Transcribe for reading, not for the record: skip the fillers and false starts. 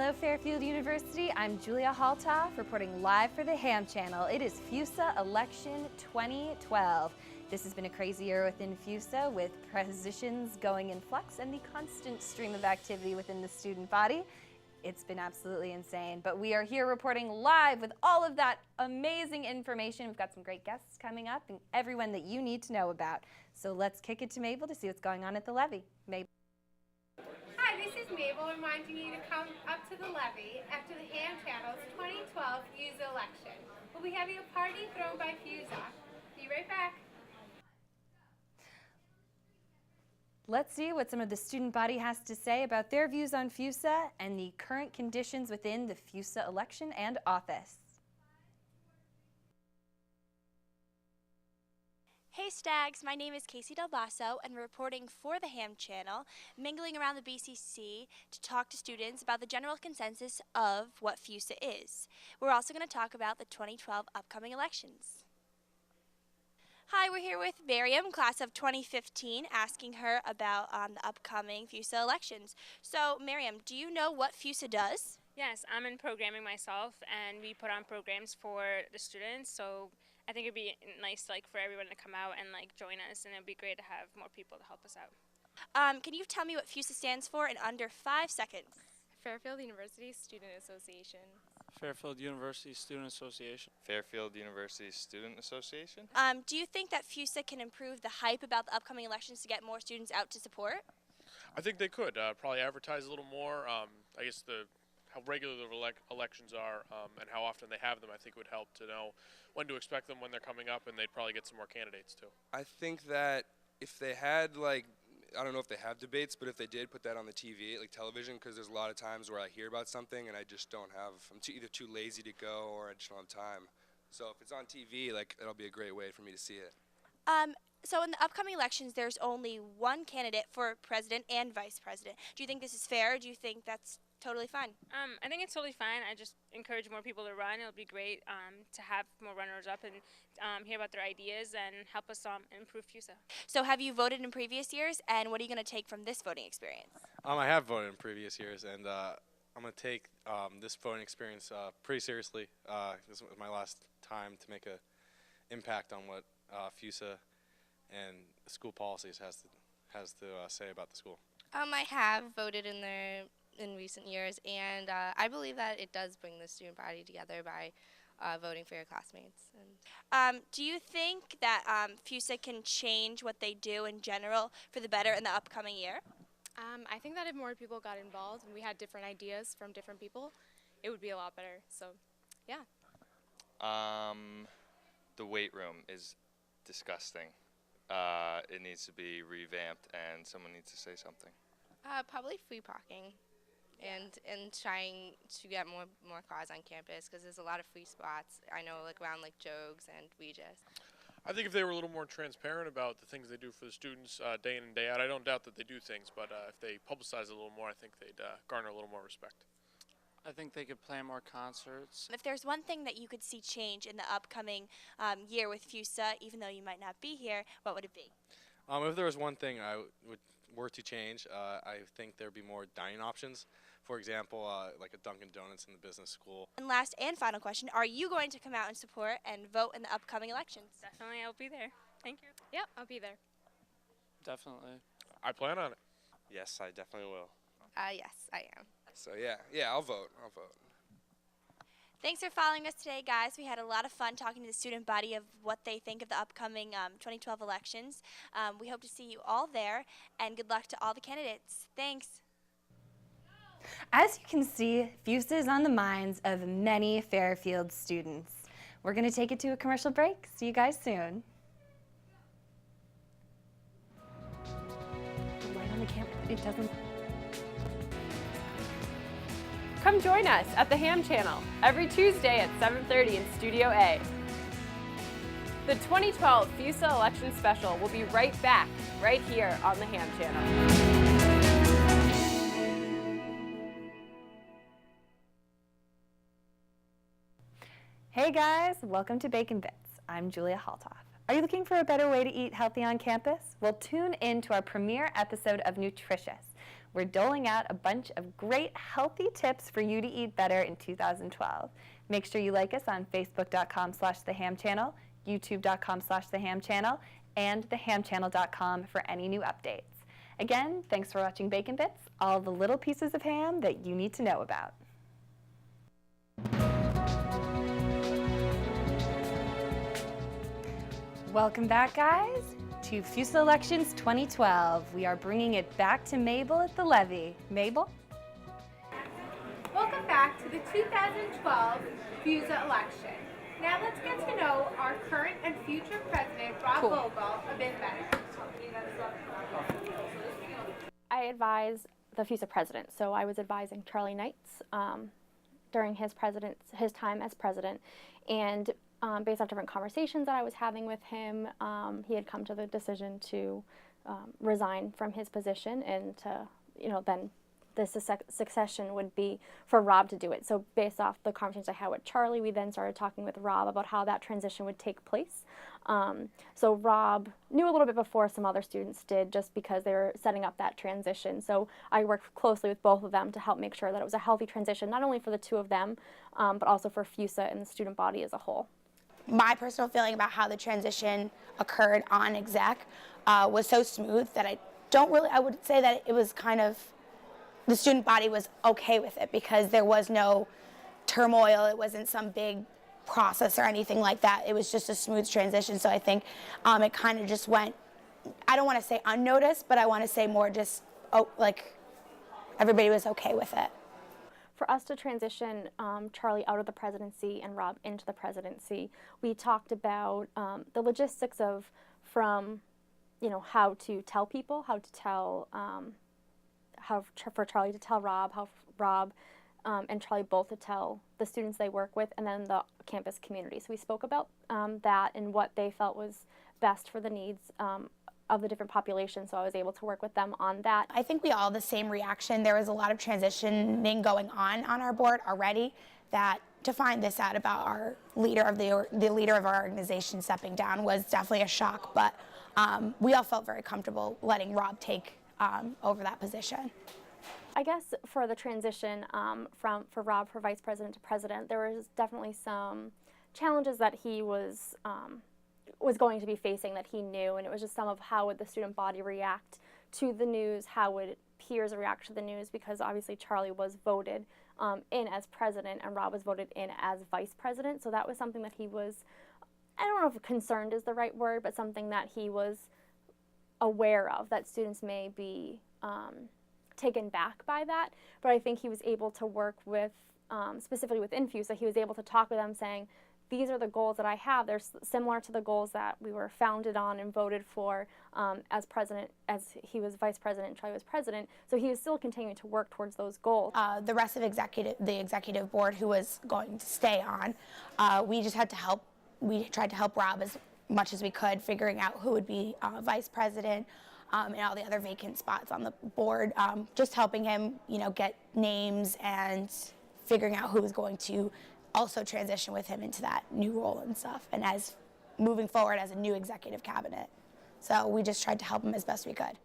Hello Fairfield University, I'm Julia Haltof reporting live for the HAM channel. It is FUSA Election 2012. This has been a crazy year within FUSA with positions going in flux and the constant stream of activity within the student body. It's been absolutely insane, but we are here reporting live with all of that amazing information. We've got some great guests coming up and everyone that you need to know about. So let's kick it to Mabel to see what's going on at the levee. Mabel. Hi, this is Mabel reminding you to come up to the levee after the HAM channel's 2012 FUSA election. We'll be having a party thrown by FUSA. Be right back. Let's see what some of the student body has to say about their views on FUSA and the current conditions within the FUSA election and office. Hey Stags, my name is Casey Del Basso and we're reporting for the HAM channel, mingling around the BCC to talk to students about the general consensus of what FUSA is. We're also going to talk about the 2012 upcoming elections. Hi, we're here with Miriam, class of 2015, asking her about the upcoming FUSA elections. So Miriam, do you know what FUSA does? Yes, I'm in programming myself and we put on programs for the students, so I think it'd be nice for everyone to come out and join us, and it'd be great to have more people to help us out. Can you tell me what FUSA stands for in under 5 seconds? Fairfield University Student Association. Fairfield University Student Association. Fairfield University Student Association. Do you think that FUSA can improve the hype about the upcoming elections to get more students out to support? I think they could probably advertise a little more. I guess how regular the elections are and how often they have them, I think would help to know when to expect them, when they're coming up, and they'd probably get some more candidates too. I think that if they had I don't know if they have debates, but if they did put that on the TV, television, because there's a lot of times where I hear about something and I just don't have, I'm either too lazy to go or I just don't have time. So if it's on TV, it'll be a great way for me to see it. So in the upcoming elections, there's only one candidate for president and vice president. Do you think this is fair, or do you think that's totally fine? I think it's totally fine. I just encourage more people to run. It'll be great to have more runners up and hear about their ideas and help us improve FUSA. So have you voted in previous years, and what are you going to take from this voting experience? I have voted in previous years, and I'm going to take this voting experience pretty seriously. This was my last time to make an impact on what FUSA and school policies has to say about the school. I have voted in recent years, and I believe that it does bring the student body together by voting for your classmates. Do you think that FUSA can change what they do in general for the better in the upcoming year? I think that if more people got involved and we had different ideas from different people, it would be a lot better. So, yeah. The weight room is disgusting. It needs to be revamped, and someone needs to say something. Probably free parking and trying to get more cars on campus, because there's a lot of free spots. I know around Jogues and Regis. I think if they were a little more transparent about the things they do for the students day in and day out, I don't doubt that they do things, but if they publicize it a little more, I think they'd garner a little more respect. I think they could plan more concerts. If there's one thing that you could see change in the upcoming year with FUSA, even though you might not be here, what would it be? If there was one thing were to change, I think there'd be more dining options. For example, like a Dunkin' Donuts in the business school. And last and final question, are you going to come out and support and vote in the upcoming elections? Definitely, I'll be there. Thank you. Yep, I'll be there. Definitely. I plan on it. Yes, I definitely will. Yes, I am. So yeah, I'll vote. Thanks for following us today, guys. We had a lot of fun talking to the student body of what they think of the upcoming 2012 elections. We hope to see you all there, and good luck to all the candidates. Thanks. As you can see, FUSA is on the minds of many Fairfield students. We're going to take it to a commercial break. See you guys soon. The light on the camera, it doesn't... Come join us at the HAM channel every Tuesday at 7:30 in Studio A. The 2012 FUSA election special will be right back, right here on the HAM channel. Hey guys, welcome to Bacon Bits. I'm Julia Haltof. Are you looking for a better way to eat healthy on campus? Well, tune in to our premiere episode of Nutritious. we're doling out a bunch of great healthy tips for you to eat better in 2012. Make sure you like us on facebook.com/thehamchannel, youtube.com/thehamchannel, and thehamchannel.com for any new updates. Again, thanks for watching Bacon Bits, all the little pieces of ham that you need to know about. Welcome back, guys, to FUSA Elections 2012. We are bringing it back to Mabel at the levee. Mabel? Welcome back to the 2012 FUSA election. Now let's get to know our current and future president, Rob Vogel, a bit better. I advise the FUSA president, so I was advising Charlie Knights during his time as president, and based off different conversations that I was having with him, he had come to the decision to resign from his position, and to, then the succession would be for Rob to do it. So based off the conversations I had with Charlie, we then started talking with Rob about how that transition would take place. So Rob knew a little bit before some other students did, just because they were setting up that transition. So I worked closely with both of them to help make sure that it was a healthy transition, not only for the two of them, but also for FUSA and the student body as a whole. My personal feeling about how the transition occurred on exec was so smooth that I would say that it was kind of, the student body was okay with it, because there was no turmoil. It wasn't some big process or anything like that. It was just a smooth transition. So I think it kind of just went, I don't want to say unnoticed, but I want to say more just, like, everybody was okay with it. For us to transition Charlie out of the presidency and Rob into the presidency, we talked about the logistics of how to tell people, how to tell, for Charlie to tell Rob, how Rob and Charlie both to tell the students they work with, and then the campus community. So we spoke about that and what they felt was best for the needs of the different populations, so I was able to work with them on that. I think we all had the same reaction. There was a lot of transitioning going on our board already, that to find this out about our leader of the leader of our organization stepping down was definitely a shock, but we all felt very comfortable letting Rob take over that position. I guess for the transition for Rob from vice president to president, there was definitely some challenges that he was going to be facing that he knew, and it was just some of how would the student body react to the news, how would peers react to the news, because obviously Charlie was voted in as president and Rob was voted in as vice president, so that was something that he was, I don't know if concerned is the right word, but something that he was aware of, that students may be taken back by that. But I think he was able to work with, specifically within FUSA, he was able to talk with them saying, these are the goals that I have. They're similar to the goals that we were founded on and voted for as president, as he was vice president and Charlie was president. So he was still continuing to work towards those goals. The rest of the executive board who was going to stay on, we just had to help. We tried to help Rob as much as we could, figuring out who would be vice president and all the other vacant spots on the board, just helping him, get names and figuring out who was going to also transition with him into that new role and stuff, and as moving forward as a new executive cabinet. So we just tried to help him as best we could.